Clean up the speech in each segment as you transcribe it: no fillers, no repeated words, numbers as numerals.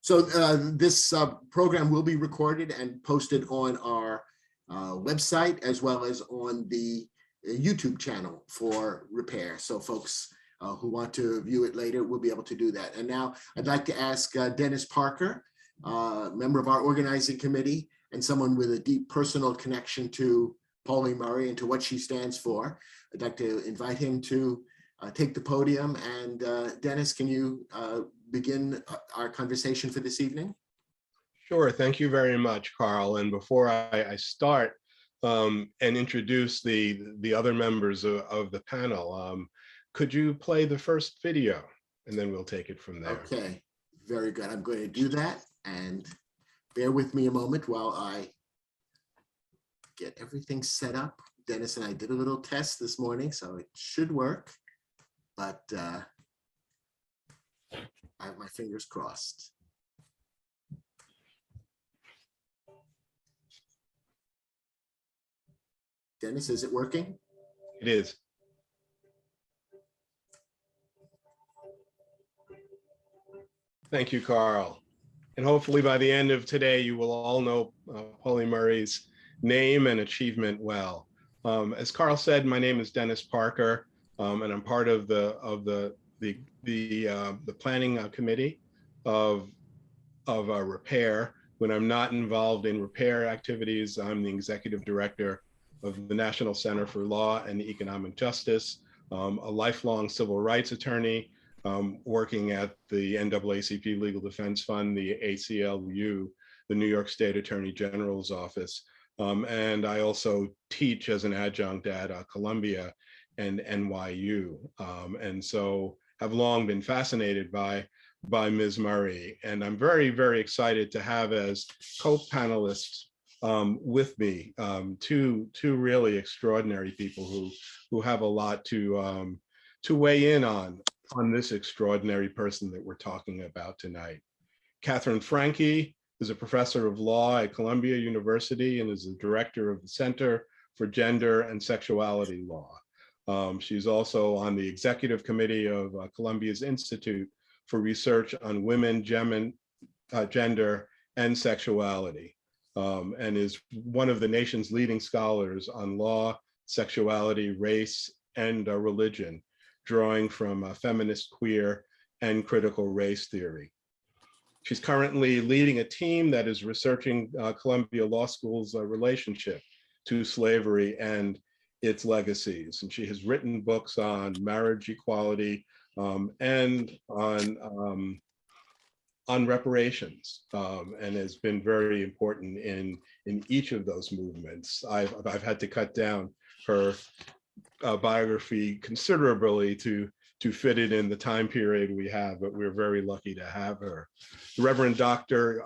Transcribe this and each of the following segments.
This program will be recorded and posted on our website, as well as on the YouTube channel for Repair. So folks who want to view it later will be able to do that. And now I'd like to ask Dennis Parker, member of our organizing committee and someone with a deep personal connection to Pauli Murray and to what she stands for. I'd like to invite him to take the podium. And Dennis, can you begin our conversation for this evening? Sure, thank you very much, Carl. And before I start and introduce the other members of the panel, could you play the first video and then we'll take it from there. Okay, very good. I'm going to do that, and bear with me a moment while I get everything set up. Dennis and I did a little test this morning, so it should work, but I have my fingers crossed. Dennis, is it working? It is. Thank you, Carl. And hopefully by the end of today, you will all know Pauli Murray's name and achievement well. As Carl said, my name is Dennis Parker, and I'm part of the planning committee of Repair. When I'm not involved in repair activities, I'm the executive director of the National Center for Law and Economic Justice, a lifelong civil rights attorney, working at the NAACP Legal Defense Fund, the ACLU, the New York State Attorney General's Office. And I also teach as an adjunct at Columbia and NYU. And so have long been fascinated by Ms. Murray. And I'm very, very excited to have as co-panelists with me two really extraordinary people who have a lot to weigh in on this extraordinary person that we're talking about tonight. Katherine Franke is a professor of law at Columbia University and is the director of the Center for Gender and Sexuality Law. She's also on the executive committee of Columbia's Institute for Research on Women, Gender, and Sexuality, and is one of the nation's leading scholars on law, sexuality, race, and religion, drawing from feminist, queer, and critical race theory. She's currently leading a team that is researching Columbia Law School's relationship to slavery and its legacies. And she has written books on marriage equality and on reparations, and has been very important in each of those movements. I've had to cut down her biography considerably to fit it in the time period we have, but we're very lucky to have her. Rev Dr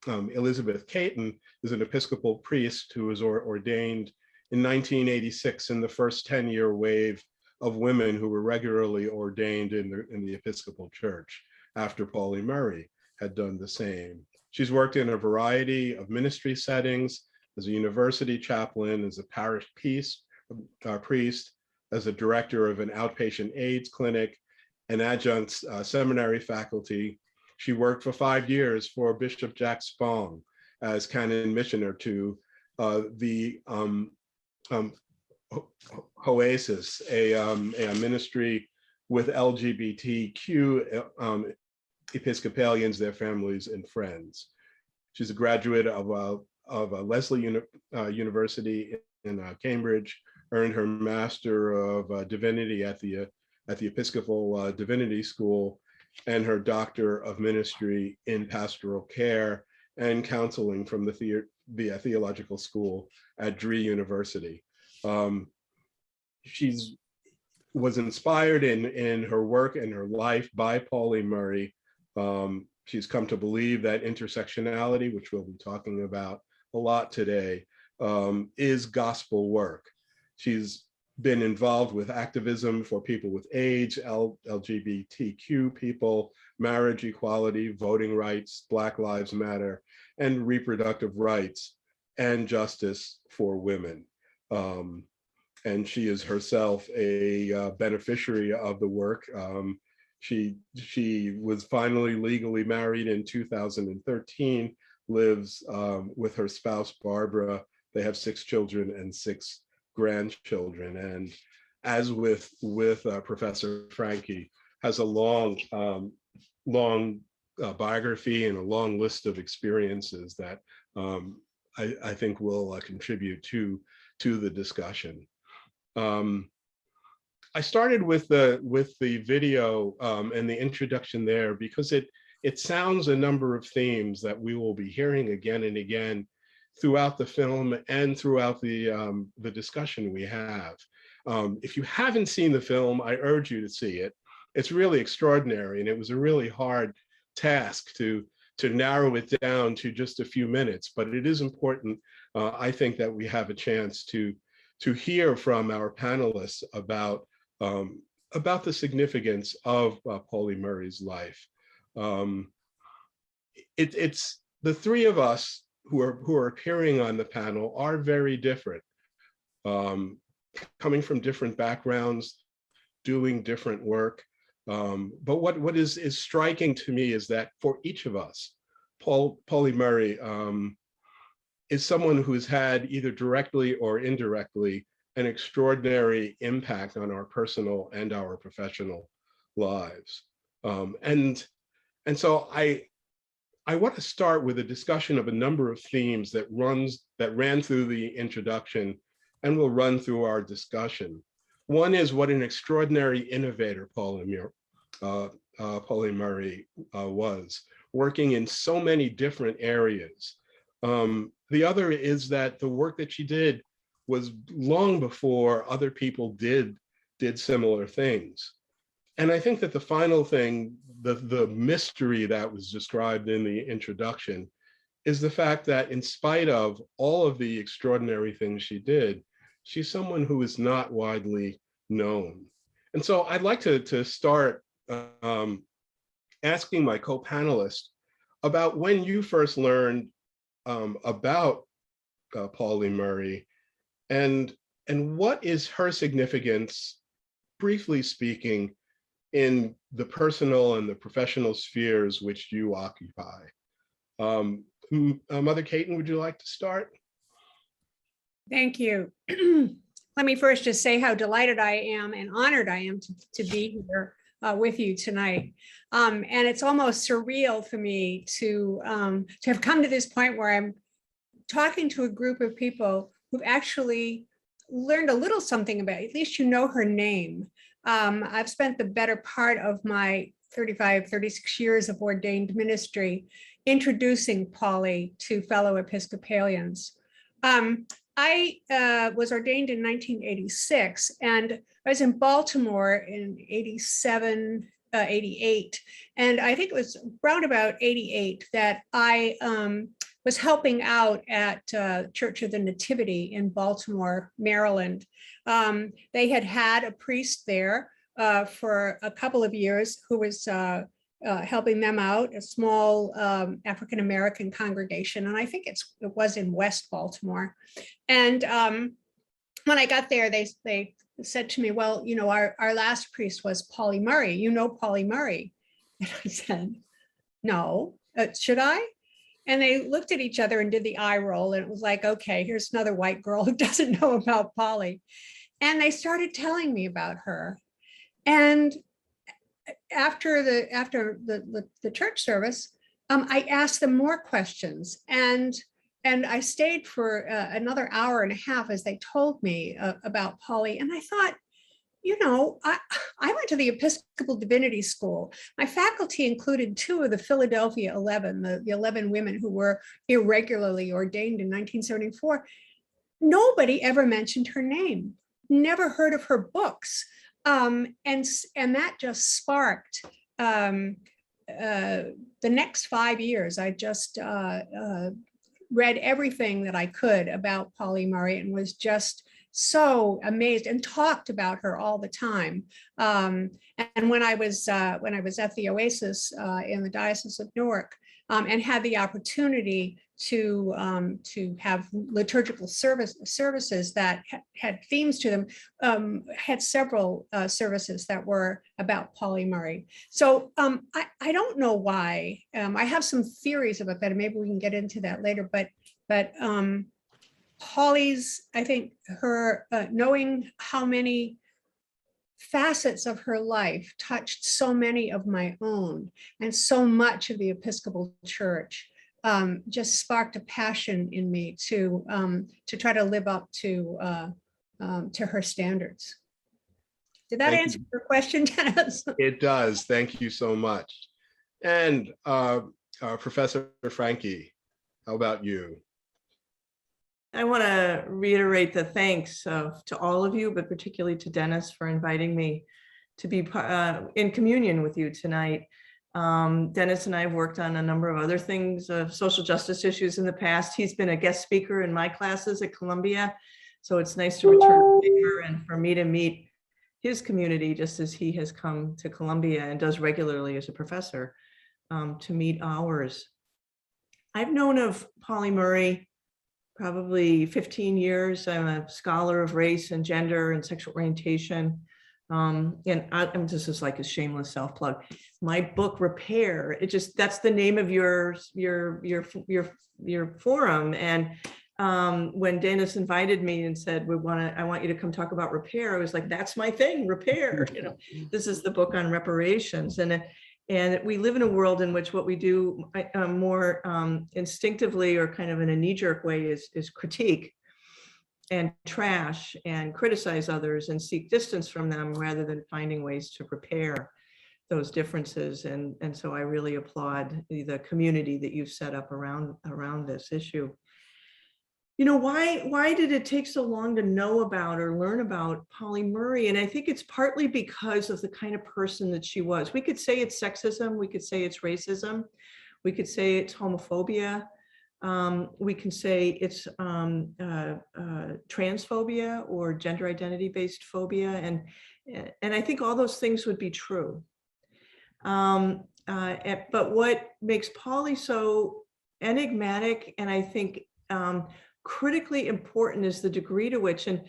Elizabeth Kaeton is an Episcopal priest who was ordained in 1986 in the first 10-year wave of women who were regularly ordained in the Episcopal Church after Pauli Murray had done the same. She's worked in a variety of ministry settings as a university chaplain, as a parish priest, as a director of an outpatient AIDS clinic, and adjunct seminary faculty. She worked for 5 years for Bishop Jack Spong as canon missioner to the Oasis, a ministry with LGBTQ Episcopalians, their families, and friends. She's a graduate of Lesley University in Cambridge, earned her Master of Divinity at the Episcopal Divinity School, and her Doctor of Ministry in Pastoral Care and Counseling from the Theological School at Dree University. She's was inspired in her work and her life by Pauli Murray. She's come to believe that intersectionality, which we'll be talking about a lot today, is gospel work. She's been involved with activism for people with AIDS, LGBTQ people, marriage equality, voting rights, Black Lives Matter, and reproductive rights and justice for women. And she is herself a beneficiary of the work. She was finally legally married in 2013, lives with her spouse, Barbara. They have 6 children and 6 grandchildren. And as with Professor Franke, has a long biography and a long list of experiences that I think will contribute to the discussion. I started with the video and the introduction there because it sounds a number of themes that we will be hearing again and again throughout the film and throughout the discussion we have. If you haven't seen the film, I urge you to see it. It's really extraordinary, and it was a really hard task to narrow it down to just a few minutes, but it is important, I think, that we have a chance to hear from our panelists about the significance of Pauli Murray's life. It's the 3 of us who are appearing on the panel are very different, coming from different backgrounds, doing different work. But what is striking to me is that for each of us, Pauli Murray is someone who's had either directly or indirectly an extraordinary impact on our personal and our professional lives. And so I want to start with a discussion of a number of themes that ran through the introduction and will run through our discussion. One is what an extraordinary innovator Pauli Murray was, working in so many different areas. The other is that the work that she did was long before other people did similar things. And I think that the final thing, the mystery that was described in the introduction, is the fact that in spite of all of the extraordinary things she did, she's someone who is not widely known. And so I'd like to start asking my co-panelists about when you first learned about Pauli Murray, and what is her significance, briefly speaking, in the personal and the professional spheres which you occupy. Mother Kaeton, would you like to start? Thank you. Let me first just say how delighted I am and honored I am to be here with you tonight. And it's almost surreal for me to have come to this point where I'm talking to a group of people who've actually learned a little something about, at least you know her name. I've spent the better part of my 36 years of ordained ministry introducing Pauli to fellow Episcopalians. I was ordained in 1986, and I was in Baltimore in 87, 88. And I think it was around about 88 that I was helping out at Church of the Nativity in Baltimore, Maryland. They had a priest there for a couple of years who was helping them out, a small African-American congregation. And I think it was in West Baltimore. And when I got there, they said to me, well, you know, our last priest was Pauli Murray. You know Pauli Murray? And I said, no, should I? And they looked at each other and did the eye roll. And it was like, okay, here's another white girl who doesn't know about Pauli. And they started telling me about her. And after the church service, I asked them more questions. And I stayed for another hour and a half as they told me about Pauli. And I thought, you know, I went to the Episcopal Divinity School. My faculty included 2 of the Philadelphia 11, the 11 women who were irregularly ordained in 1974. Nobody ever mentioned her name, never heard of her books. And that just sparked the next 5 years. I just read everything that I could about Pauli Murray and was just so amazed and talked about her all the time. And when I was at the Oasis in the Diocese of Newark, and had the opportunity to have liturgical services that had themes to them, had several services that were about Pauli Murray. So I don't know why. I have some theories about that, and maybe we can get into that later. But Pauli's, I think her knowing how many facets of her life touched so many of my own and so much of the Episcopal Church, just sparked a passion in me to try to live up to her standards. Did that answer your question, Dennis? It does. Thank you so much. And Professor Franke, how about you? I want to reiterate the thanks to all of you, but particularly to Dennis for inviting me to be in communion with you tonight. Dennis and I have worked on a number of other things, social justice issues in the past. He's been a guest speaker in my classes at Columbia, so it's nice to return the favor and for me to meet his community just as he has come to Columbia and does regularly as a professor to meet ours. I've known of Pauli Murray probably 15 years. I'm a scholar of race and gender and sexual orientation. And this is like a shameless self-plug. My book, Repair, that's the name of your forum. And when Dennis invited me and said, I want you to come talk about repair, I was like, that's my thing, repair. This is the book on reparations. And we live in a world in which what we do more instinctively or kind of in a knee-jerk way is critique and trash and criticize others and seek distance from them rather than finding ways to repair those differences. And so I really applaud the community that you've set up around this issue. Why did it take so long to know about or learn about Pauli Murray? And I think it's partly because of the kind of person that she was. We could say it's sexism, we could say it's racism, we could say it's homophobia, we can say it's transphobia or gender identity-based phobia, and I think all those things would be true. But what makes Pauli so enigmatic, and I think critically important, is the degree to which, and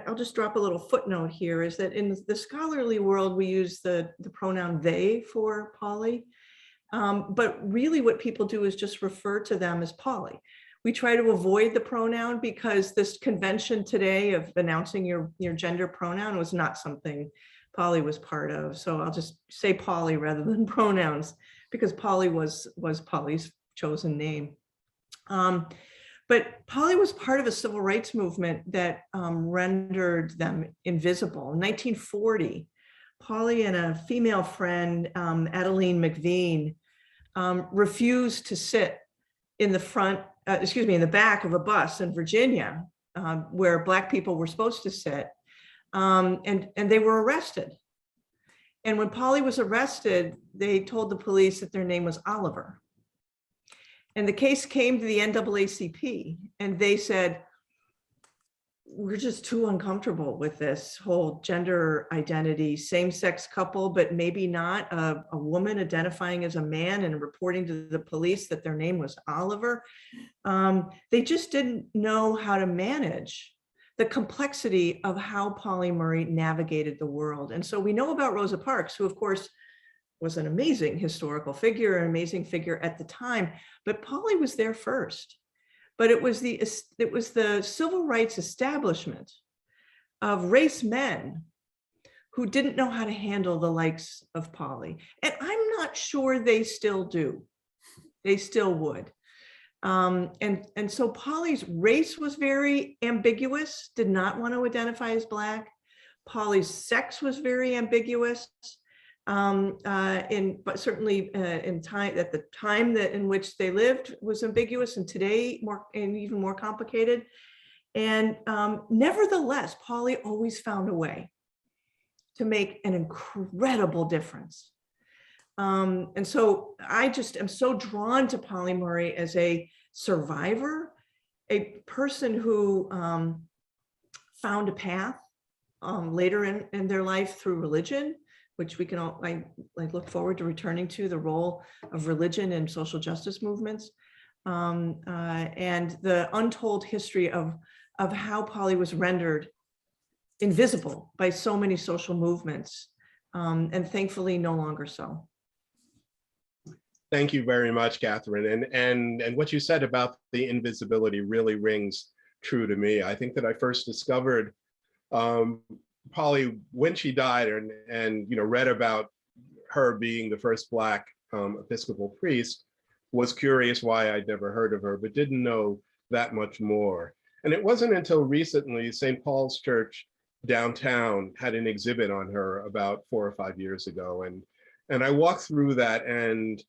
I'll just drop a little footnote here, is that in the scholarly world, we use the pronoun they for Pauli, but really what people do is just refer to them as Pauli. We try to avoid the pronoun because this convention today of announcing your gender pronoun was not something Pauli was part of. So I'll just say Pauli rather than pronouns, because Pauli was Pauli's chosen name. But Pauli was part of a civil rights movement that rendered them invisible. In 1940, Pauli and a female friend, Adeline McVean, refused to sit in the back of a bus in Virginia, where Black people were supposed to sit, and they were arrested. And when Pauli was arrested, they told the police that their name was Oliver. And the case came to the NAACP, and they said, we're just too uncomfortable with this whole gender identity, same-sex couple, but maybe not a woman identifying as a man and reporting to the police that their name was Oliver. They just didn't know how to manage the complexity of how Pauli Murray navigated the world. And so we know about Rosa Parks, who of course was an amazing historical figure, an amazing figure at the time, but Pauli was there first. But it was the civil rights establishment of race men who didn't know how to handle the likes of Pauli. And I'm not sure they still do. They still would. And so Pauli's race was very ambiguous, did not want to identify as Black. Pauli's sex was very ambiguous. But certainly in time, at the time in which they lived was ambiguous, and today even more complicated. And nevertheless, Pauli always found a way to make an incredible difference. And so I just am so drawn to Pauli Murray as a survivor, a person who found a path later in their life through religion, which we can all, I look forward to returning to, the role of religion in social justice movements, and the untold history of how Pauli was rendered invisible by so many social movements, and thankfully no longer so. Thank you very much, Katherine. And what you said about the invisibility really rings true to me. I think that I first discovered Pauli when she died, and read about her being the first Black Episcopal priest, was curious why I'd never heard of her, but didn't know that much more. And it wasn't until recently St. Paul's Church downtown had an exhibit on her about 4 or 5 years ago. And I walked through that, and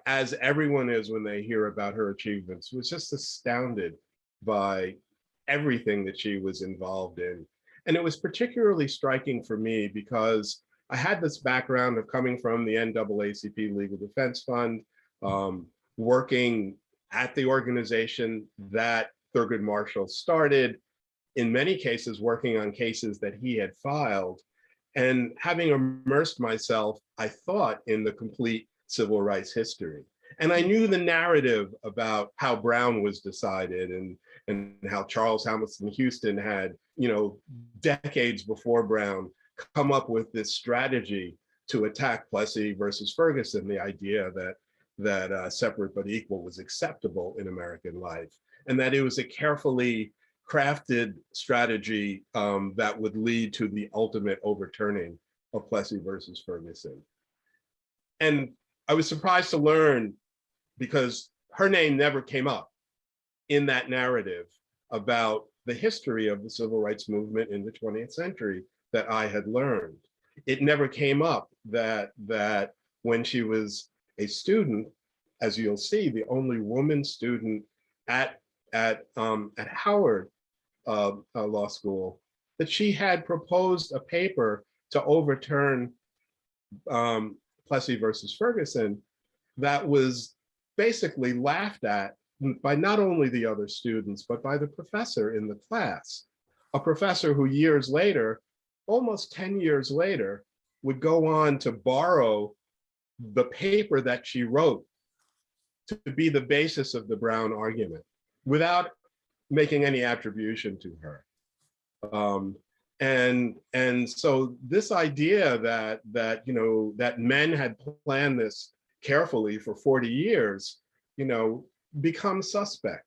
as everyone is when they hear about her achievements, was just astounded by everything that she was involved in. And it was particularly striking for me because I had this background of coming from the NAACP Legal Defense Fund, working at the organization that Thurgood Marshall started, in many cases working on cases that he had filed, and having immersed myself, I thought, in the complete civil rights history. And I knew the narrative about how Brown was decided, and how Charles Hamilton Houston had, decades before Brown, come up with this strategy to attack Plessy versus Ferguson, the idea that separate but equal was acceptable in American life, and that it was a carefully crafted strategy that would lead to the ultimate overturning of Plessy versus Ferguson. And I was surprised to learn, because her name never came up in that narrative about the history of the civil rights movement in the 20th century that I had learned. It never came up that when she was a student, as you'll see, the only woman student at Howard Law School, that she had proposed a paper to overturn Plessy versus Ferguson that was basically laughed at by not only the other students, but by the professor in the class. A professor who years later, almost 10 years later, would go on to borrow the paper that she wrote to be the basis of the Brown argument without making any attribution to her. And so this idea that men had planned this carefully for 40 years, becomes suspect.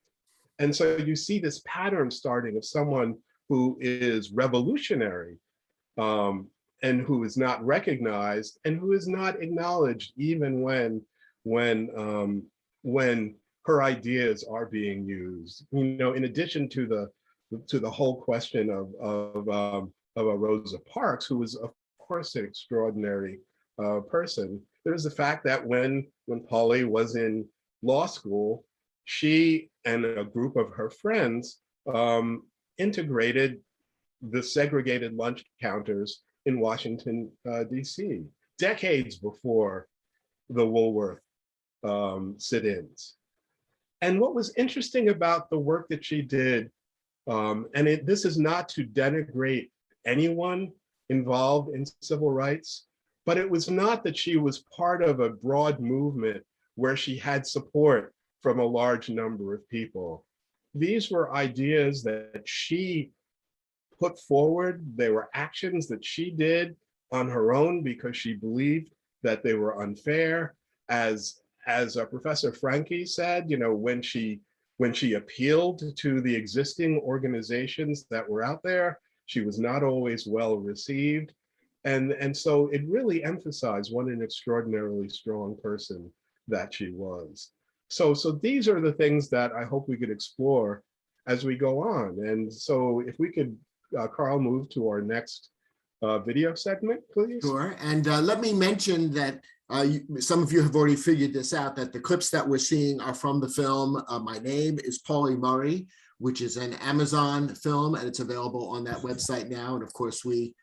And so you see this pattern starting of someone who is revolutionary, and who is not recognized and who is not acknowledged, even when her ideas are being used. In addition to the whole question of a Rosa Parks, who was of course an extraordinary person, there's the fact that when Pauli was in law school, she and a group of her friends integrated the segregated lunch counters in Washington, DC, decades before the Woolworth sit-ins. And what was interesting about the work that she did, this is not to denigrate anyone involved in civil rights, but it was not that she was part of a broad movement where she had support from a large number of people. These were ideas that she put forward. They were actions that she did on her own because she believed that they were unfair. As Professor Franke said, when she appealed to the existing organizations that were out there, she was not always well received. And so it really emphasized what an extraordinarily strong person that she was. So these are the things that I hope we could explore as we go on. And so if we could, Carl, move to our next video segment, please. Sure. And let me mention that some of you have already figured this out, that the clips that we're seeing are from the film My Name is Pauli Murray, which is an Amazon film, and it's available on that website now. And of course, we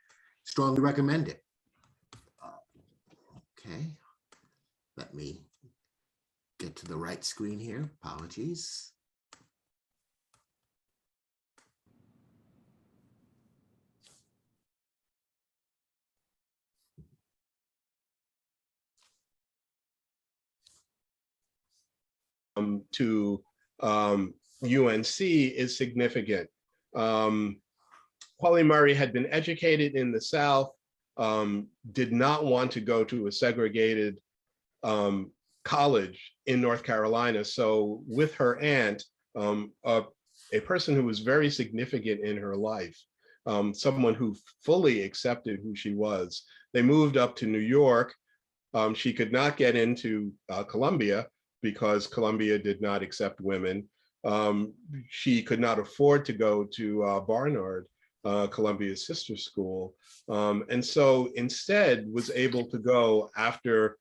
strongly recommend it. Okay, let me get to the right screen here. Apologies. to UNC is significant. Pauli Murray had been educated in the South, did not want to go to a segregated college in North Carolina. So with her aunt, a person who was very significant in her life, someone who fully accepted who she was, they moved up to New York. She could not get into Columbia because Columbia did not accept women. She could not afford to go to Barnard, Columbia's sister school. And so instead was able to go, after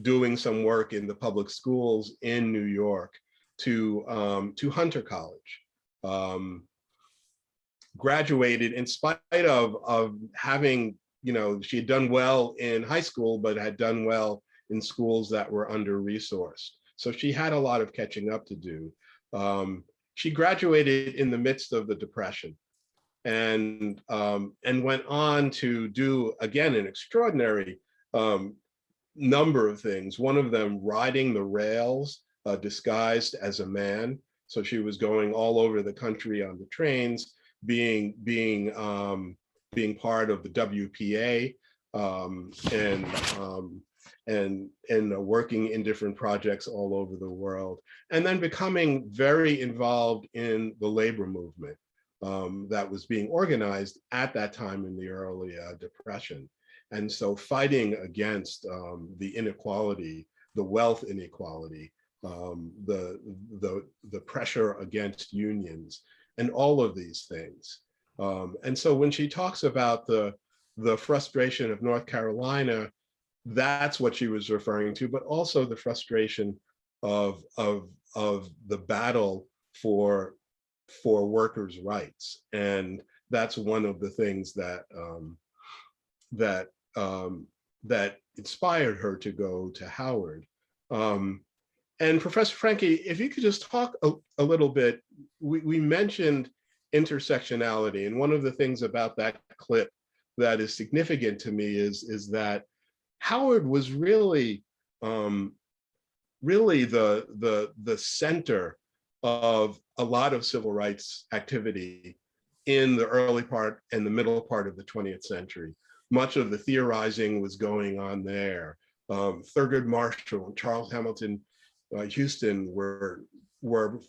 doing some work in the public schools in New York, to Hunter College. Graduated in spite of having, she had done well in high school, but had done well in schools that were under-resourced. So she had a lot of catching up to do. She graduated in the midst of the Depression, and went on to do, again, an extraordinary number of things. One of them, riding the rails disguised as a man. So she was going all over the country on the trains, being part of the WPA, and working in different projects all over the world, and then becoming very involved in the labor movement that was being organized at that time in the early Depression. And so fighting against the inequality, the wealth inequality, the pressure against unions, and all of these things. And so when she talks about the frustration of North Carolina, that's what she was referring to, but also the frustration of the battle for workers' rights. And that's one of the things that that inspired her to go to Howard. And Professor Franke, if you could just talk a little bit, we mentioned intersectionality, and one of the things about that clip that is significant to me is that Howard was really the center of a lot of civil rights activity in the early part and the middle part of the 20th century. Much of the theorizing was going on there. Thurgood Marshall and Charles Hamilton Houston were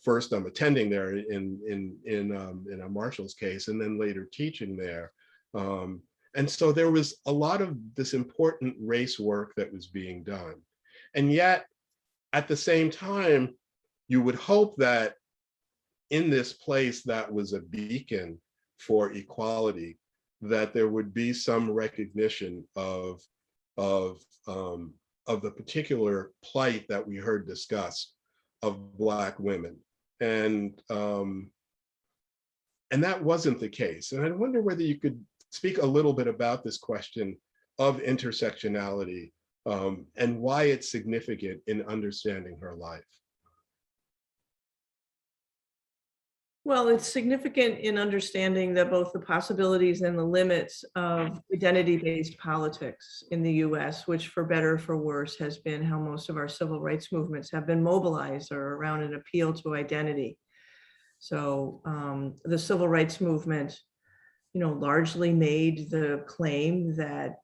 first attending there in Marshall's case, and then later teaching there. And so there was a lot of this important race work that was being done. And yet, at the same time, you would hope that in this place that was a beacon for equality, that there would be some recognition of the particular plight that we heard discussed of Black women. And that wasn't the case. And I wonder whether you could speak a little bit about this question of intersectionality and why it's significant in understanding her life. Well, it's significant in understanding that both the possibilities and the limits of identity-based politics in the US, which for better or for worse has been how most of our civil rights movements have been mobilized, or around an appeal to identity. So the civil rights movement, largely made the claim that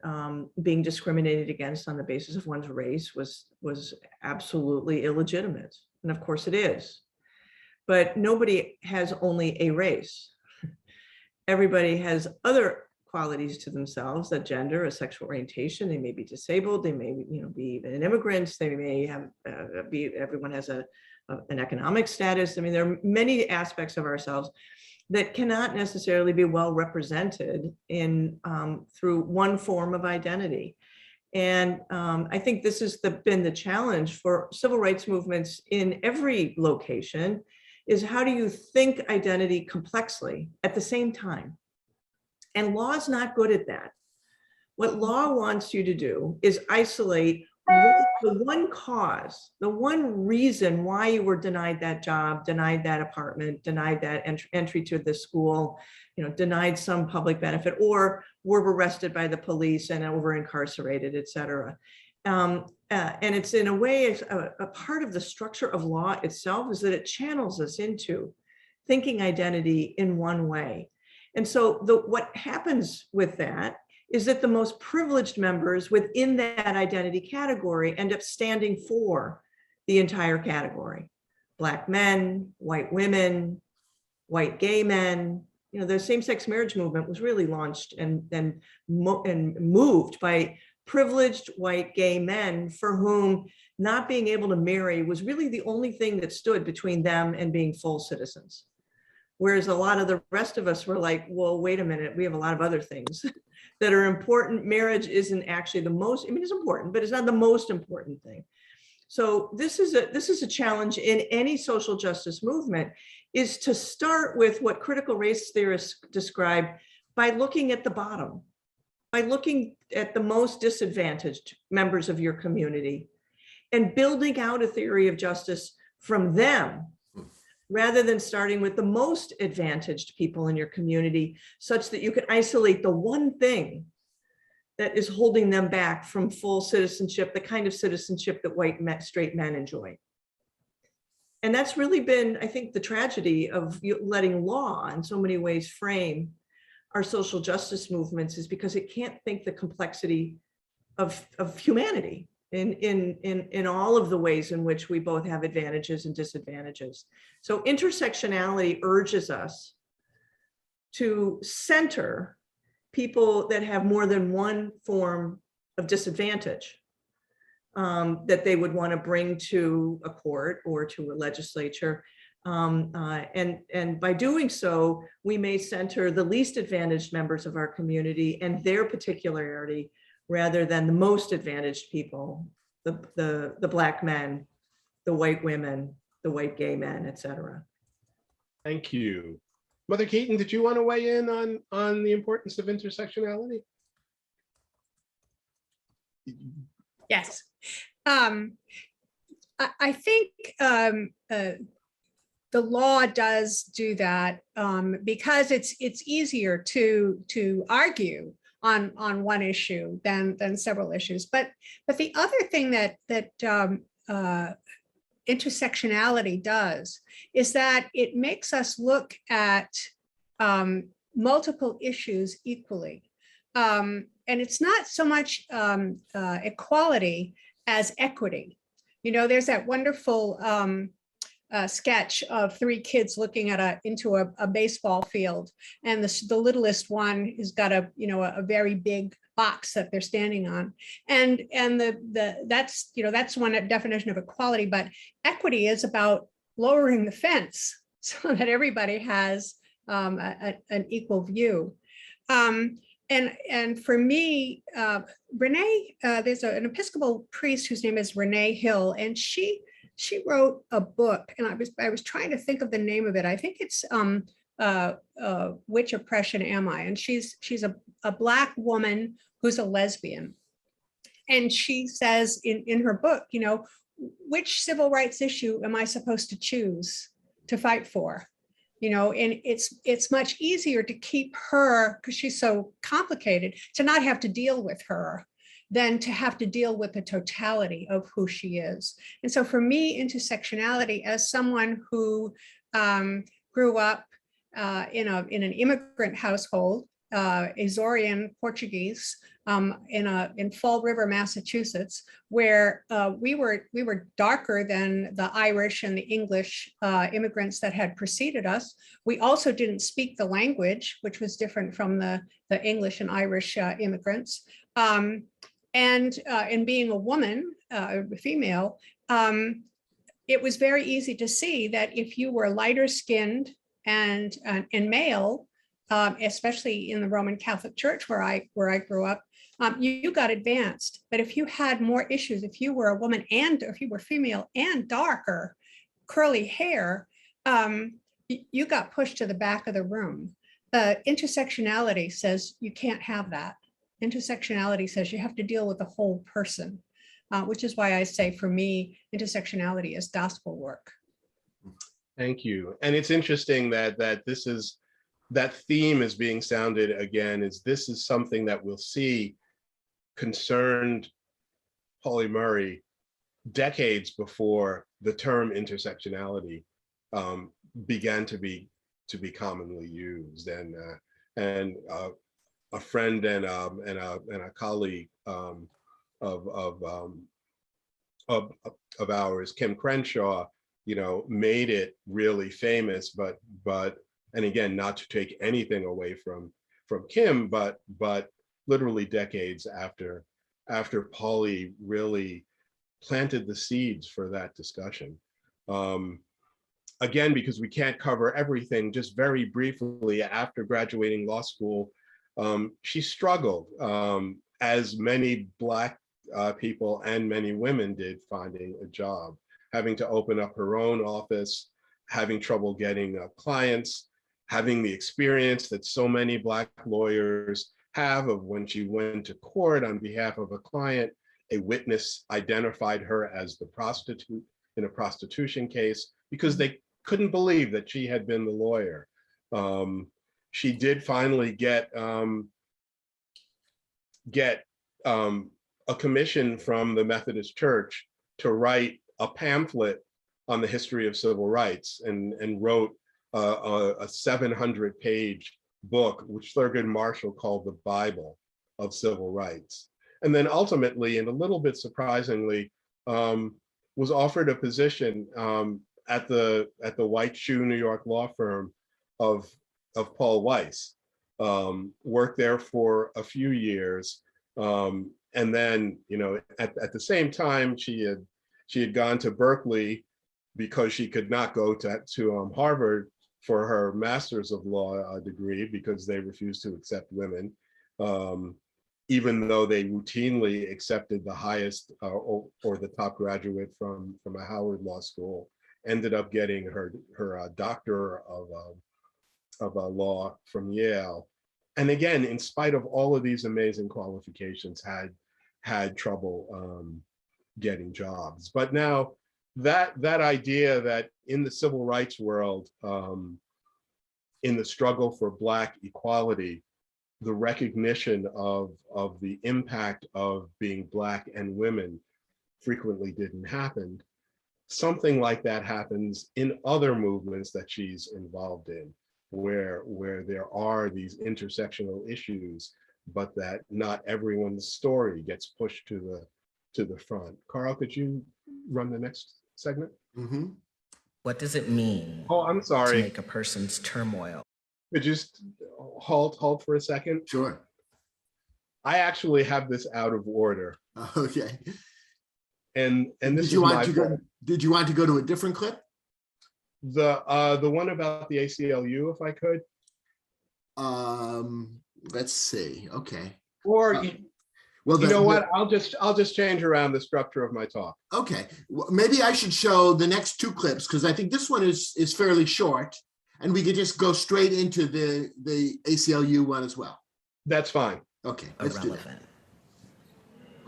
being discriminated against on the basis of one's race was absolutely illegitimate. And of course it is. But nobody has only a race. Everybody has other qualities to themselves, a gender, a sexual orientation. They may be disabled. They may, be even immigrants. They may have everyone has an economic status. I mean, there are many aspects of ourselves that cannot necessarily be well represented in through one form of identity. And I think this has been the challenge for civil rights movements in every location, is how do you think identity complexly at the same time? And law is not good at that. What law wants you to do is isolate the one cause, the one reason why you were denied that job, denied that apartment, denied that entry to the school, denied some public benefit, or were arrested by the police and over incarcerated, et cetera. And it's in a way, a part of the structure of law itself is that it channels us into thinking identity in one way. And so what happens with that is that the most privileged members within that identity category end up standing for the entire category. Black men, white women, white gay men. You know, the same-sex marriage movement was really launched and moved by privileged white gay men for whom not being able to marry was really the only thing that stood between them and being full citizens. Whereas a lot of the rest of us were like, well, wait a minute, we have a lot of other things that are important. Marriage isn't actually the most, I mean, it's important, but it's not the most important thing. So this is a challenge in any social justice movement, is to start with what critical race theorists describe by looking at the bottom, by looking at the most disadvantaged members of your community and building out a theory of justice from them, rather than starting with the most advantaged people in your community, such that you can isolate the one thing that is holding them back from full citizenship, the kind of citizenship that white straight men enjoy. And that's really been, I think, the tragedy of letting law in so many ways frame our social justice movements, is because it can't think the complexity of humanity in all of the ways in which we both have advantages and disadvantages. So intersectionality urges us to center people that have more than one form of disadvantage that they would want to bring to a court or to a legislature. And by doing so, we may center the least advantaged members of our community and their particularity, rather than the most advantaged people, the Black men, the white women, the white gay men, et cetera. Thank you. Mother Kaeton, did you want to weigh in on the importance of intersectionality? Yes. I think the law does do that because it's easier to argue on one issue than several issues. But the other thing that intersectionality does is that it makes us look at multiple issues equally. And it's not so much equality as equity. You know, there's that wonderful sketch of three kids looking into a baseball field, and the littlest one has got a very big box that they're standing on, and that's one definition of equality. But equity is about lowering the fence so that everybody has an equal view. And for me, Renee, there's an Episcopal priest whose name is Renee Hill, and she wrote a book, and I was trying to think of the name of it. I think it's Which Oppression Am I? And she's a Black woman who's a lesbian. And she says in her book, you know, which civil rights issue am I supposed to choose to fight for? You know, and it's much easier to keep her, because she's so complicated, to not have to deal with her than to have to deal with the totality of who she is. And so for me, intersectionality, as someone who grew up in an immigrant household, Azorian Portuguese, in Fall River, Massachusetts, where we were darker than the Irish and the English immigrants that had preceded us. We also didn't speak the language, which was different from the English and Irish immigrants. And being a woman, female, it was very easy to see that if you were lighter skinned and male, especially in the Roman Catholic Church where I grew up, you got advanced. But if you had more issues, if you were a woman and if you were female and darker, curly hair, you got pushed to the back of the room. Intersectionality says you can't have that. Intersectionality says you have to deal with the whole person, which is why I say, for me, intersectionality is gospel work. Thank you. And it's interesting that that theme is being sounded again. This is something that we'll see concerned Pauli Murray decades before the term intersectionality began to be commonly used, and a friend and a colleague of ours, Kim Crenshaw, made it really famous, but and again, not to take anything away from Kim, but literally decades after Pauli really planted the seeds for that discussion. Again, because we can't cover everything, just very briefly, after graduating law school, she struggled, as many Black people and many women did, finding a job, having to open up her own office, having trouble getting clients, having the experience that so many Black lawyers have of when she went to court on behalf of a client, a witness identified her as the prostitute in a prostitution case because they couldn't believe that she had been the lawyer. She did finally get a commission from the Methodist Church to write a pamphlet on the history of civil rights, and wrote a 700-page book, which Thurgood Marshall called the Bible of Civil Rights. And then ultimately, and a little bit surprisingly, was offered a position at the White Shoe New York law firm of Paul Weiss. Worked there for a few years, and then at the same time she had gone to Berkeley because she could not go to Harvard for her master's of law degree because they refused to accept women, even though they routinely accepted the highest or the top graduate from a Howard law school. Ended up getting her doctor of law from Yale, and again, in spite of all of these amazing qualifications, had trouble getting jobs. But now that idea that in the civil rights world, in the struggle for Black equality, the recognition of the impact of being Black and women frequently didn't happen. Something like that happens in other movements that she's involved in, where there are these intersectional issues, but that not everyone's story gets pushed to the front. Carl, could you run the next segment? Mm-hmm. What does it mean? Oh, I'm sorry. To make a person's turmoil? Could you just halt for a second? Sure. I actually have this out of order. Okay. And this did you want to go to a different clip? The one about the ACLU, if I could. Let's see. Okay. Or well, you know what? I'll just change around the structure of my talk. Okay. Well, maybe I should show the next two clips because I think this one is fairly short, and we could just go straight into the ACLU one as well. That's fine. Okay. Let's do that. Irrelevant.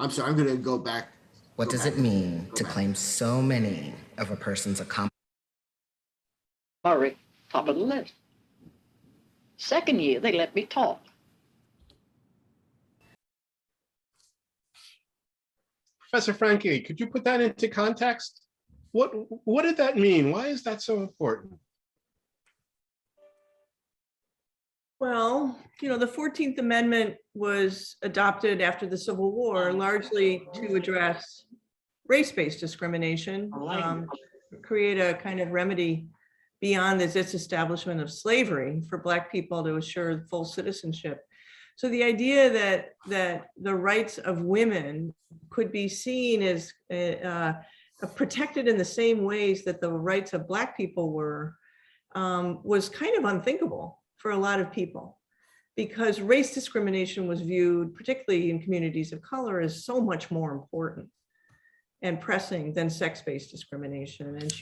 I'm sorry. I'm going to go back. What does it mean to claim so many of a person's accomplishments? Murray, top of the list. Second year, they let me talk. Professor Franke, could you put that into context? What did that mean? Why is that so important? Well, the 14th Amendment was adopted after the Civil War, largely to address race-based discrimination, create a kind of remedy beyond its establishment of slavery for Black people to assure full citizenship. So the idea that the rights of women could be seen as protected in the same ways that the rights of Black people were, was kind of unthinkable for a lot of people, because race discrimination was viewed, particularly in communities of color, as so much more important and pressing than sex-based discrimination. And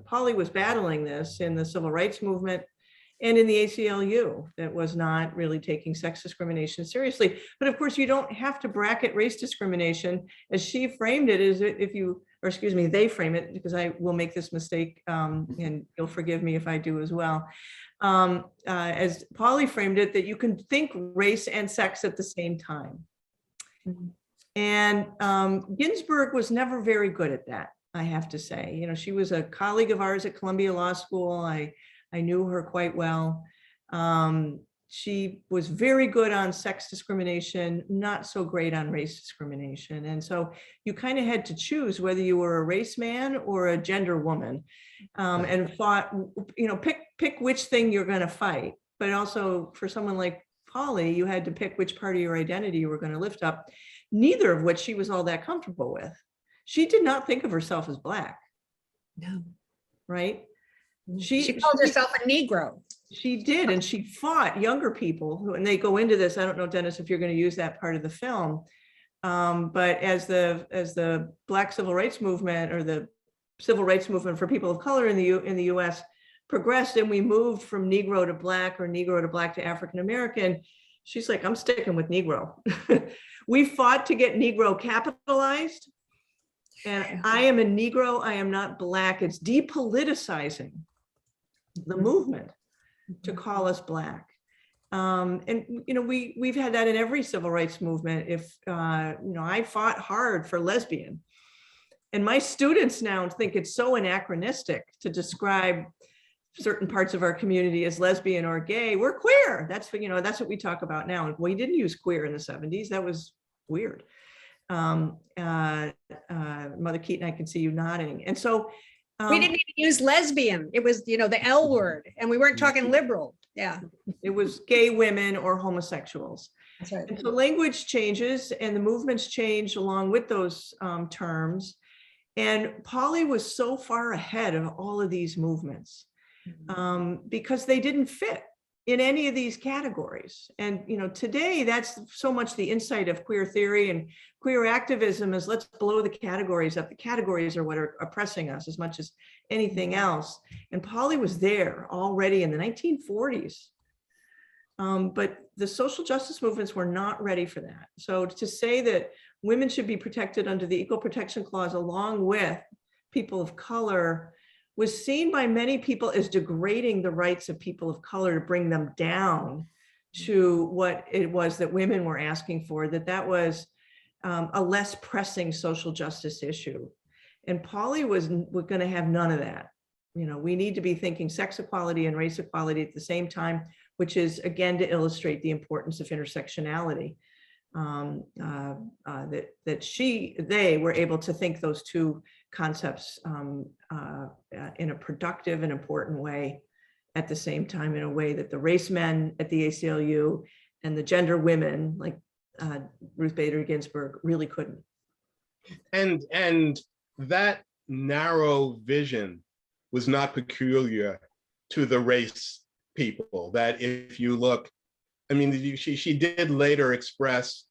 Pauli was battling this in the civil rights movement and in the ACLU, that was not really taking sex discrimination seriously. But of course, you don't have to bracket race discrimination, as she framed it, is they frame it, because I will make this mistake, and you'll forgive me if I do as well. As Pauli framed it, that you can think race and sex at the same time. And Ginsburg was never very good at that, I have to say. You know, she was a colleague of ours at Columbia Law School. I knew her quite well. She was very good on sex discrimination, not so great on race discrimination. And so you kind of had to choose whether you were a race man or a gender woman, and fought, you know, pick which thing you're going to fight. But also for someone like Pauli, you had to pick which part of your identity you were going to lift up, neither of which she was all that comfortable with. She did not think of herself as Black. No. Right? She called herself a Negro. She did, and she fought younger people who, and they go into this. I don't know, Dennis, if you're going to use that part of the film, but as the Black civil rights movement, or the civil rights movement for people of color in the U.S. progressed, and we moved from Negro to Black, or Negro to Black to African American, she's like, I'm sticking with Negro. We fought to get Negro capitalized, and I am a Negro. I am not Black. It's depoliticizing the movement to call us Black. And, you know, we've had that in every civil rights movement. If, you know, I fought hard for lesbian, and my students now think it's so anachronistic to describe certain parts of our community as lesbian or gay. We're queer. That's what, you know, that's what we talk about now. And we didn't use queer in the 70s. That was weird. Mother Kaeton, I can see you nodding. And so, We didn't even use lesbian. It was, you know, the L word, and we weren't talking liberal. Yeah. it was gay women or homosexuals. That's right. And so language changes, and the movements change along with those terms. And Pauli was so far ahead of all of these movements because they didn't fit in any of these categories. And, you know, today that's so much the insight of queer theory and queer activism is, let's blow the categories up. The categories are what are oppressing us as much as anything else. And Pauli was there already in the 1940s. But the social justice movements were not ready for that. So to say that women should be protected under the Equal Protection Clause along with people of color was seen by many people as degrading the rights of people of color, to bring them down to what it was that women were asking for, that was a less pressing social justice issue. And Pauli was going to have none of that. You know, we need to be thinking sex equality and race equality at the same time, which is, again, to illustrate the importance of intersectionality. They were able to think those two concepts in a productive and important way at the same time, in a way that the race men at the ACLU and the gender women like Ruth Bader Ginsburg really couldn't. And that narrow vision was not peculiar to the race people. That if you look, I mean, she did later express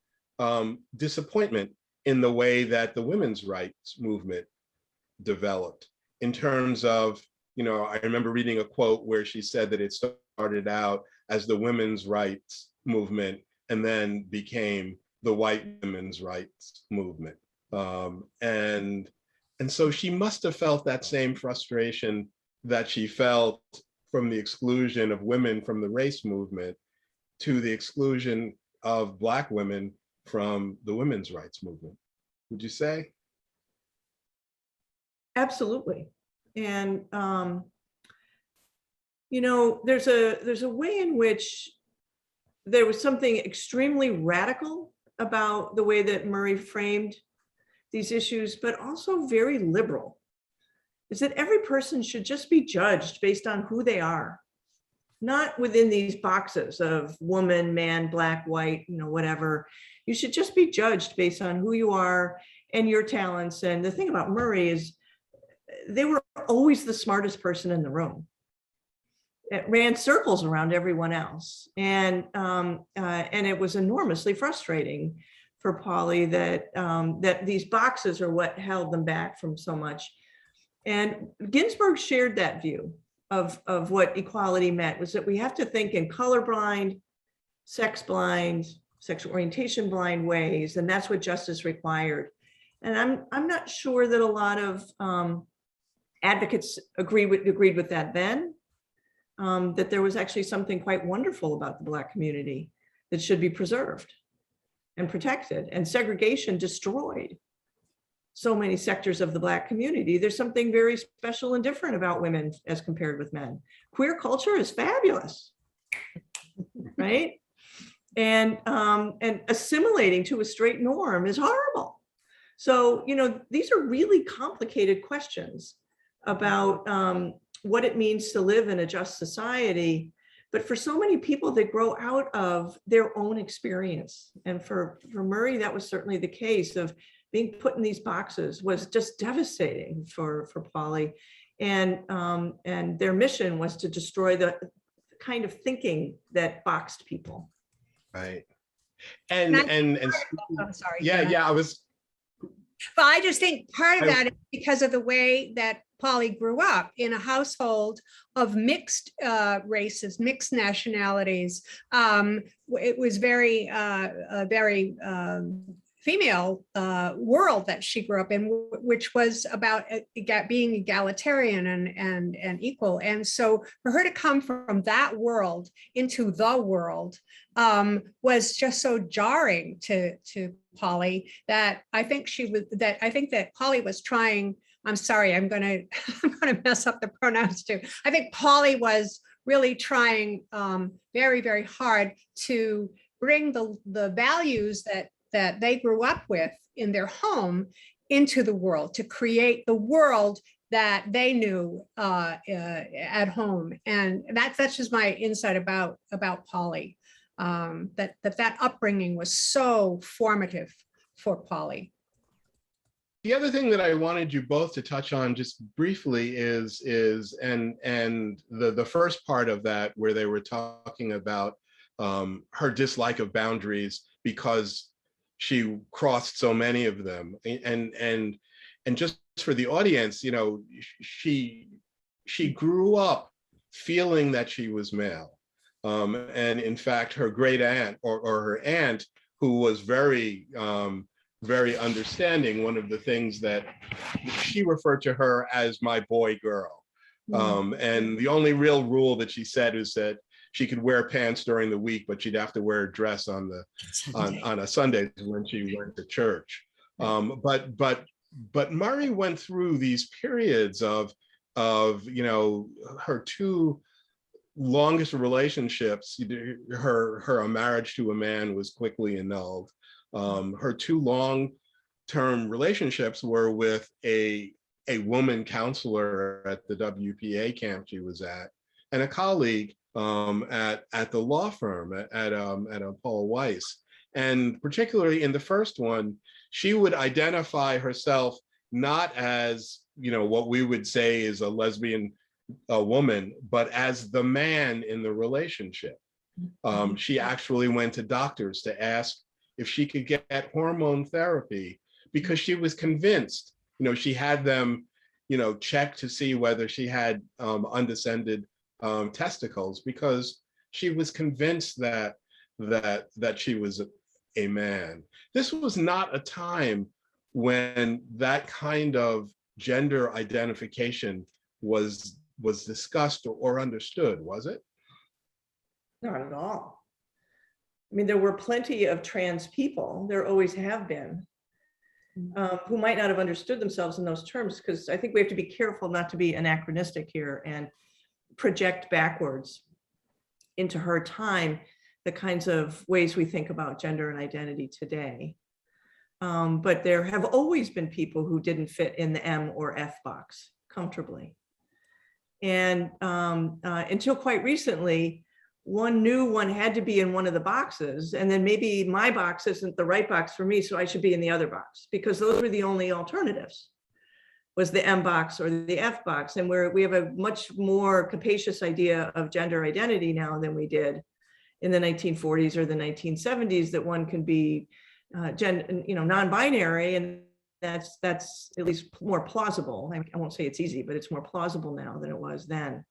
disappointment in the way that the women's rights movement developed, in terms of, you know, I remember reading a quote where she said that it started out as the women's rights movement and then became the white women's rights movement. And so she must have felt that same frustration that she felt from the exclusion of women from the race movement to the exclusion of Black women from the women's rights movement. Would you say? Absolutely. And, you know, there's a way in which there was something extremely radical about the way that Murray framed these issues, but also very liberal, is that every person should just be judged based on who they are, not within these boxes of woman, man, Black, white, you know, whatever. You should just be judged based on who you are and your talents. And the thing about Murray is they were always the smartest person in the room. It ran circles around everyone else. And it was enormously frustrating for Pauli that these boxes are what held them back from so much. And Ginsburg shared that view of what equality meant, was that we have to think in colorblind, sex blind, sexual orientation blind ways, and that's what justice required. And I'm not sure that a lot of advocates agreed with that then, that there was actually something quite wonderful about the Black community that should be preserved. and protected, and segregation destroyed so many sectors of the Black community. There's something very special and different about women as compared with men. Queer culture is fabulous, right? And assimilating to a straight norm is horrible. So, you know, these are really complicated questions about what it means to live in a just society. But for so many people, they grow out of their own experience. And for Murray, that was certainly the case of being put in these boxes was just devastating for Pauli. And their mission was to destroy the kind of thinking that boxed people. Right. I'm sorry. I was. But I just think part of that is because of the way that Pauli grew up in a household of mixed races, mixed nationalities. It was very female world that she grew up in, which was about being egalitarian and equal. And so for her to come from that world into the world was just so jarring to Pauli that I think that Pauli was trying. I'm sorry, I'm gonna mess up the pronouns too. I think Pauli was really trying very, very hard to bring the values that they grew up with in their home into the world, to create the world that they knew at home. And that's just my insight about Pauli, that upbringing was so formative for Pauli. The other thing that I wanted you both to touch on just briefly is the first part of that, where they were talking about her dislike of boundaries because she crossed so many of them, and just for the audience, you know, she grew up feeling that she was male, and in fact, her great aunt or her aunt, who was very understanding, one of the things that she referred to her as my boy girl, and the only real rule that she said is that she could wear pants during the week, but she'd have to wear a dress on a Sunday when she went to church. But Murray went through these periods of you know, her two longest relationships. Her marriage to a man was quickly annulled. Her two long-term relationships were with a woman counselor at the WPA camp she was at, and a colleague at the law firm at Paul Weiss. And particularly in the first one, she would identify herself not as, you know, what we would say is a lesbian woman, but as the man in the relationship. She actually went to doctors to ask if she could get hormone therapy because she was convinced, you know, she had them, you know, check to see whether she had undescended testicles, because she was convinced that she was a man. This was not a time when that kind of gender identification was discussed or understood, was it? Not at all. I mean, there were plenty of trans people, there always have been, who might not have understood themselves in those terms, because I think we have to be careful not to be anachronistic here and project backwards into her time the kinds of ways we think about gender and identity today. But there have always been people who didn't fit in the M or F box comfortably. And until quite recently, one knew one had to be in one of the boxes, and then maybe my box isn't the right box for me, so I should be in the other box, because those were the only alternatives, was the M box or the F box. And we have a much more capacious idea of gender identity now than we did in the 1940s or the 1970s, that one can be non-binary, and that's at least more plausible. I won't say it's easy, but it's more plausible now than it was then.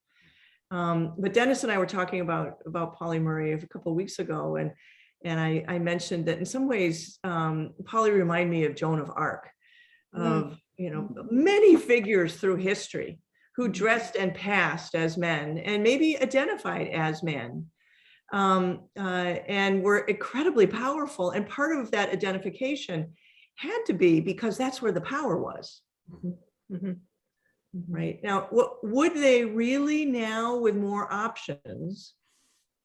But Dennis and I were talking about Pauli Murray a couple of weeks ago, and I mentioned that in some ways, Pauli reminded me of Joan of Arc, of many figures through history who dressed and passed as men and maybe identified as men, and were incredibly powerful. And part of that identification had to be because that's where the power was. Right now, what would they really now, with more options,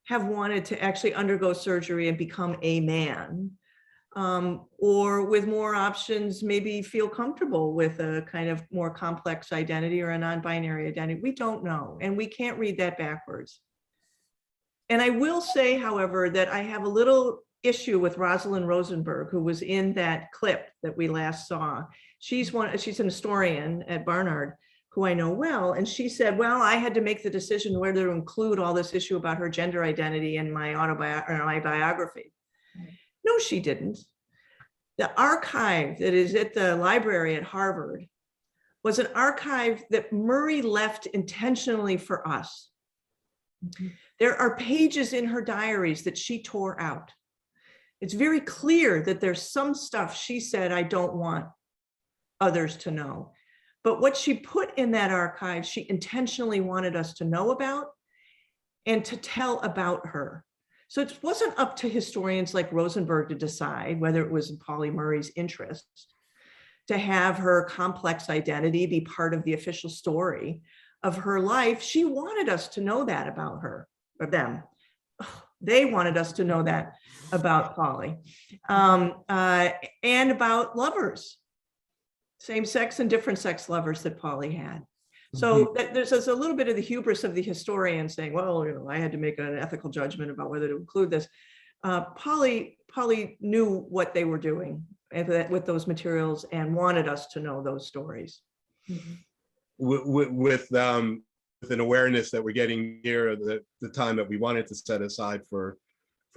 have wanted to actually undergo surgery and become a man? Or with more options, maybe feel comfortable with a kind of more complex identity or a non-binary identity? We don't know, and we can't read that backwards. And I will say, however, that I have a little issue with Rosalind Rosenberg, who was in that clip that we last saw. She's an historian at Barnard, who I know well, and she said, well, I had to make the decision whether to include all this issue about her gender identity in my biography. No, she didn't. The archive that is at the library at Harvard was an archive that Murray left intentionally for us. There are pages in her diaries that she tore out. It's very clear that there's some stuff she said, I don't want others to know. But what she put in that archive, she intentionally wanted us to know about and to tell about her. So it wasn't up to historians like Rosenberg to decide whether it was in Pauli Murray's interest to have her complex identity be part of the official story of her life. She wanted us to know that about her, or them. They wanted us to know that about Pauli, and about lovers, same-sex and different sex lovers that Pauli had. So there's a little bit of the hubris of the historian saying, well, you know, I had to make an ethical judgment about whether to include this. Pauli knew what they were doing with those materials and wanted us to know those stories. With an awareness that we're getting near the time that we wanted to set aside for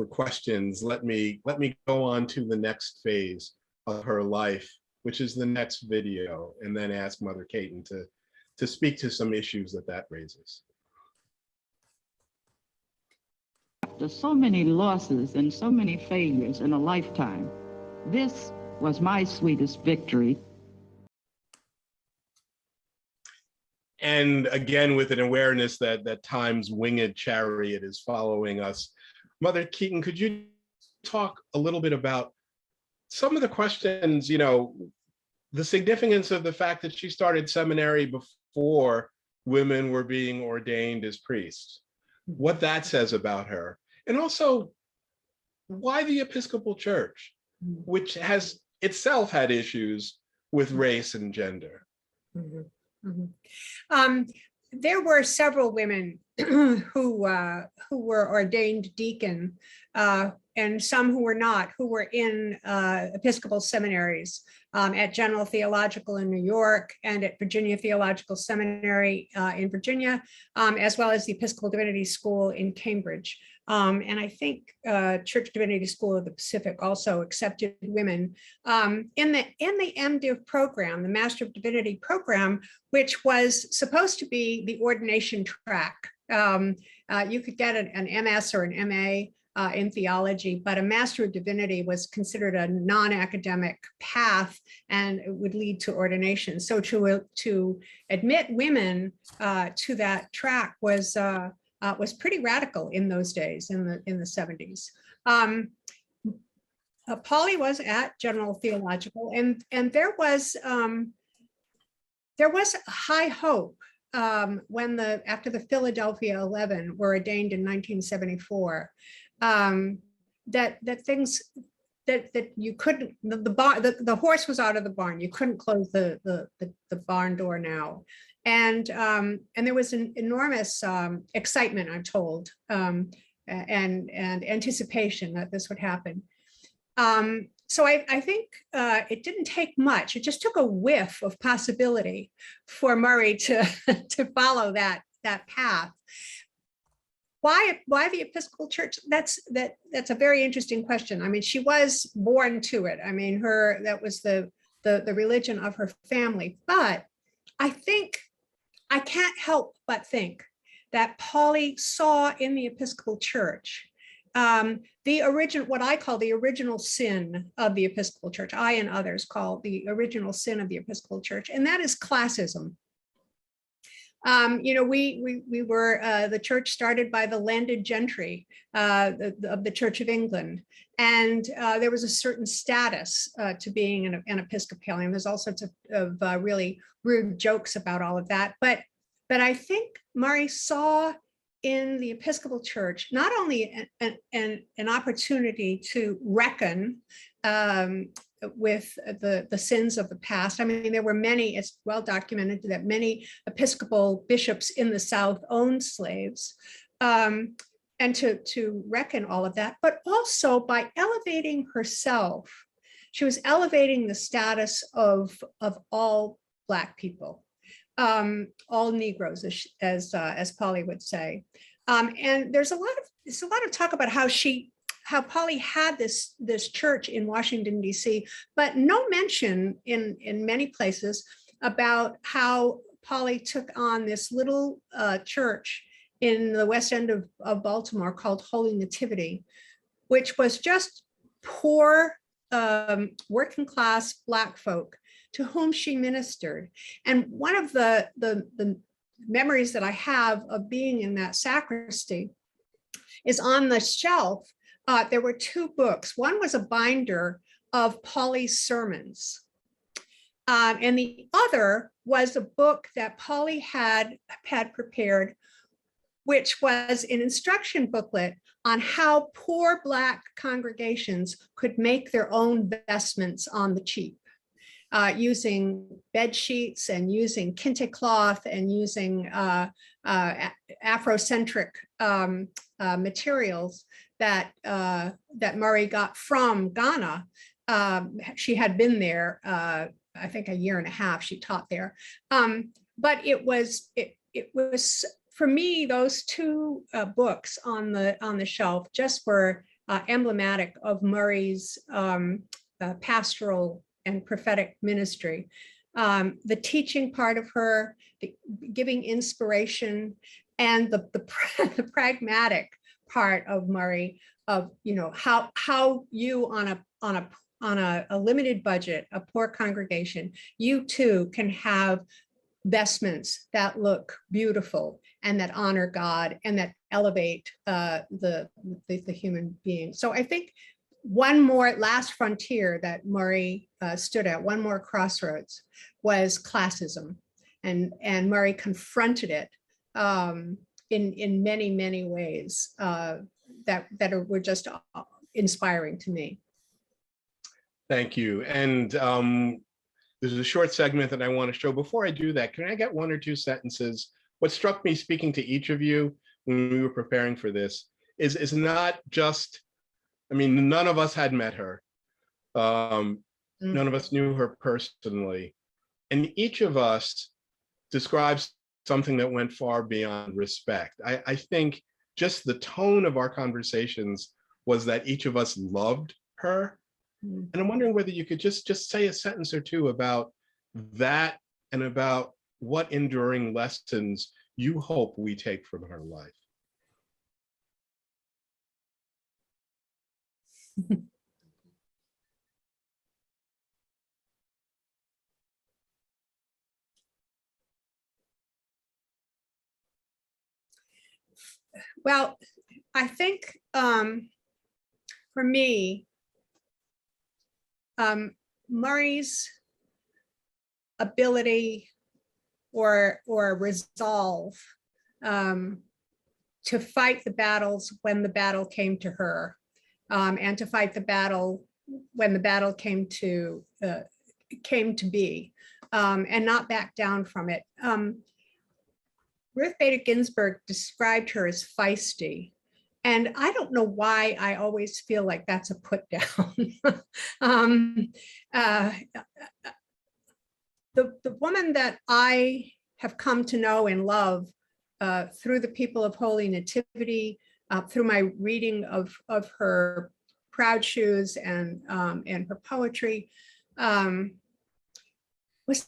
questions, let me go on to the next phase of her life, which is the next video, and then ask Mother Kaeton to speak to some issues that raises. After so many losses and so many failures in a lifetime, this was my sweetest victory. And again, with an awareness that time's winged chariot is following us. Mother Kaeton, could you talk a little bit about some of the questions, you know, the significance of the fact that she started seminary before women were being ordained as priests, what that says about her, and also why the Episcopal Church, which has itself had issues with race and gender. There were several women who were ordained deacon, and some who were not, who were in Episcopal seminaries at General Theological in New York and at Virginia Theological Seminary in Virginia, as well as the Episcopal Divinity School in Cambridge. And I think Church Divinity School of the Pacific also accepted women in the MDiv program, the Master of Divinity program, which was supposed to be the ordination track. You could get an MS or an MA in theology, but a Master of Divinity was considered a non-academic path and it would lead to ordination. So to admit women to that track was pretty radical in those days, in the 70s. Pauli was at General Theological, and there was high hope when after the Philadelphia 11 were ordained in 1974, that things that you couldn't, the horse was out of the barn. You couldn't close the barn door now. And there was an enormous excitement, I'm told, and anticipation that this would happen. So I think it didn't take much. It just took a whiff of possibility for Murray to follow that path. Why the Episcopal Church? That's a very interesting question. I mean, she was born to it. I mean, that was the religion of her family. But I think I can't help but think that Pauli saw in the Episcopal Church the original, what I call the original sin of the Episcopal Church. I and others call the original sin of the Episcopal Church, and that is classism. We were the church started by the landed gentry of the Church of England, and there was a certain status to being an Episcopalian. There's all sorts of really rude jokes about all of that, but I think Murray saw in the Episcopal Church not only an opportunity to reckon with the sins of the past. I mean, there were many, it's well documented that many Episcopal bishops in the South owned slaves, and to reckon all of that, but also by elevating herself, she was elevating the status of all Black people, all Negroes, as Pauli would say. And there's a lot of talk about how Pauli had this church in Washington, D.C., but no mention in many places about how Pauli took on this little church in the West End of Baltimore called Holy Nativity, which was just poor working class Black folk to whom she ministered. And one of the memories that I have of being in that sacristy is on the shelf. There were two books. One was a binder of Pauli's sermons. And the other was a book that Pauli had prepared, which was an instruction booklet on how poor Black congregations could make their own vestments on the cheap, using bed sheets and using kente cloth and using Afrocentric materials that Murray got from Ghana. She had been there, I think, a year and a half. She taught there, but it was for me, those two books on the shelf just were emblematic of Murray's pastoral and prophetic ministry. The teaching part of her, the giving inspiration, and the pragmatic part of Murray, of how you on a limited budget, a poor congregation, you too can have vestments that look beautiful and that honor God and that elevate the human being. So I think one more last frontier that Murray stood at, one more crossroads, was classism, and Murray confronted it in many, many ways that were just inspiring to me. Thank you. And there's a short segment that I want to show. Before I do that, can I get one or two sentences? What struck me speaking to each of you when we were preparing for this is not just, I mean, none of us had met her. None of us knew her personally. And each of us describes something that went far beyond respect. I think just the tone of our conversations was that each of us loved her. And I'm wondering whether you could just say a sentence or two about that and about what enduring lessons you hope we take from her life. Well, I think for me, Murray's ability or resolve to fight the battles when the battle came to her, and to fight the battle when the battle came to be, and not back down from it. Ruth Bader Ginsburg described her as feisty. And I don't know why I always feel like that's a put down. The woman that I have come to know and love through the people of Holy Nativity, through my reading of her Proud Shoes and her poetry, was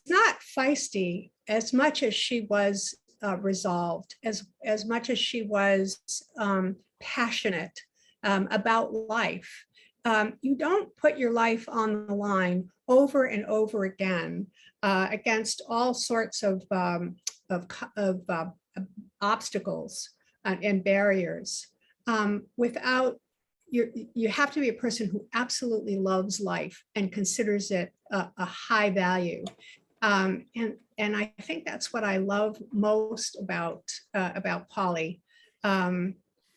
not feisty as much as she was resolved, as much as she was passionate about life, You don't put your life on the line over and over again against all sorts of obstacles and barriers without you have to be a person who absolutely loves life and considers it a high value. And I think that's what I love most about Pauli,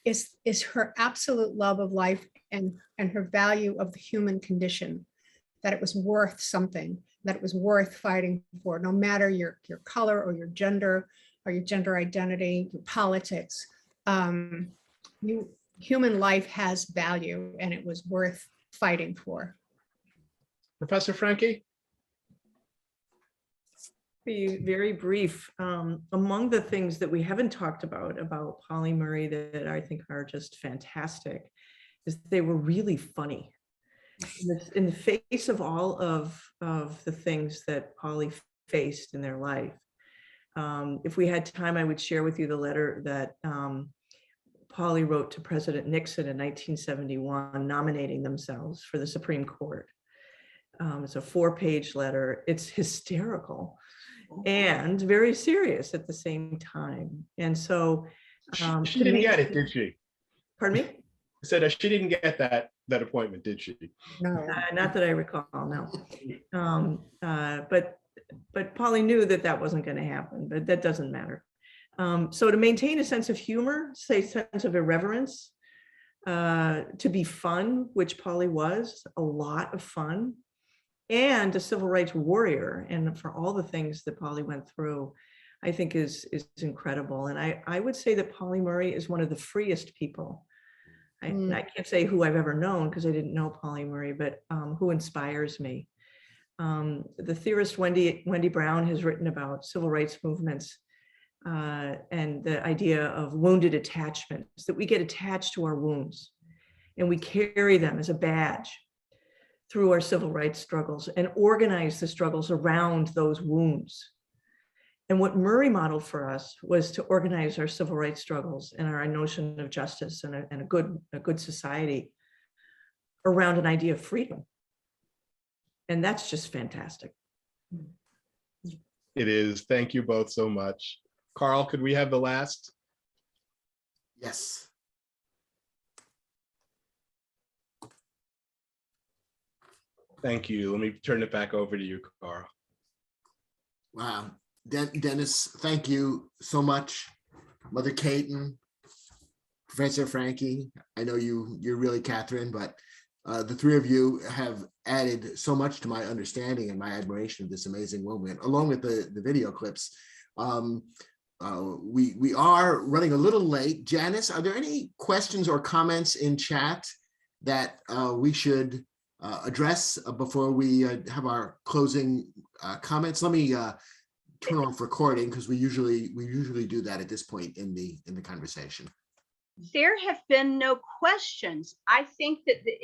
is her absolute love of life and her value of the human condition, that it was worth something, that it was worth fighting for, no matter your color or your gender identity, your politics. Human life has value, and it was worth fighting for. Professor Franke? Be very brief. Among the things that we haven't talked about Pauli Murray that I think are just fantastic is they were really funny. In the face of all of the things that Pauli faced in their life. If we had time, I would share with you the letter that Pauli wrote to President Nixon in 1971, nominating themselves for the Supreme Court. It's a 4-page letter. It's hysterical and very serious at the same time. And so she didn't get it, did she? Pardon me? I said she didn't get that appointment, did she? No. Not that I recall, no. But Pauli knew that wasn't going to happen, but that doesn't matter. So to maintain a sense of humor, say sense of irreverence, to be fun, which Pauli was, a lot of fun, and a civil rights warrior, and for all the things that Pauli went through, I think is incredible. And I would say that Pauli Murray is one of the freest people. I can't say who I've ever known because I didn't know Pauli Murray, but who inspires me. The theorist Wendy Brown has written about civil rights movements and the idea of wounded attachments, that we get attached to our wounds and we carry them as a badge through our civil rights struggles and organize the struggles around those wounds. And what Murray modeled for us was to organize our civil rights struggles and our notion of justice and a good society around an idea of freedom. And that's just fantastic. It is. Thank you both so much. Carl, could we have the last? Yes. Thank you. Let me turn it back over to you, Carl. Wow. Dennis, thank you so much. Mother Kaeton, Professor Franke, I know you're really Katherine, but the three of you have added so much to my understanding and my admiration of this amazing woman, along with the video clips. We are running a little late. Janice, are there any questions or comments in chat that we should address before we have our closing comments? Let me turn off recording because we usually do that at this point in the conversation. There have been no questions. I think that the